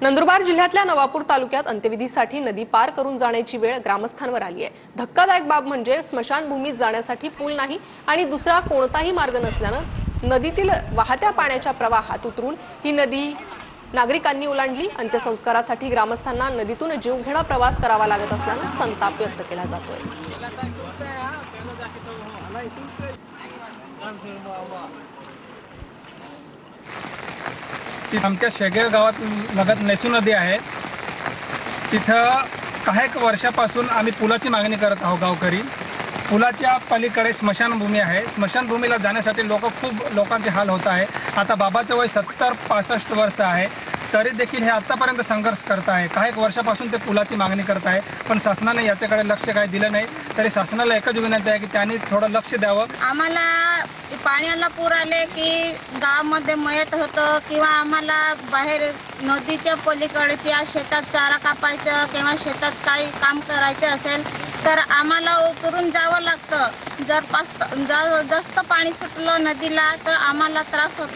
नंदुरबार जिल्ह्यातल्या नवापूर तालुक्यात अंत्यविधीसाठी नदी पार करून जाण्याची वेळ ग्रामस्थांवर आली आहे। धक्कादायक बाब म्हणजे स्मशानभूमीत जाण्यासाठी पूल नाही आणि दुसरा कोणताही मार्ग नसल्यानं नदीतील वाहत्या पाण्याच्या प्रवाहात उतरून ही नदी नागरिकांनी ओलांडली। अंत्यसंस्कारासाठी ग्रामस्थांना नदीतून जीवघेणा प्रवास करावा लागत असल्यानं संताप व्यक्त केला जातोय। आमच्या शेगेर गावात लगत नेसू नदी आहे। तिथं काही वर्षापासून आम्ही पुलाची मागणी करत आहोत। गावकरी पुलाच्या पलीकडे स्मशानभूमी आहे। स्मशानभूमीला जाण्यासाठी खूप लोकांचे हाल होत आहे। आता बाबाचं वय 70-65 वर्ष आहे, तरी देखील हे आतापर्यंत संघर्ष करत आहे। काही वर्षापासून ते पुलाची मागणी करत आहे, पण शासनाने याच्याकडे लक्ष काही दिलं नाही। तरी शासनाला एकच विनंती आहे की त्यांनी थोडं लक्ष द्यावं। आम्हाला पाण्याला पूर आले की गावामध्ये मयत होतं किंवा आम्हाला बाहेर नदीच्या पलीकडच्या शेतात चारा कापायचं किंवा शेतात काही काम करायचं असेल तर आम्हाला उतरून जावं लागतं। जर जास्त पाणी सुटलं नदीला तर आम्हाला त्रास होतो।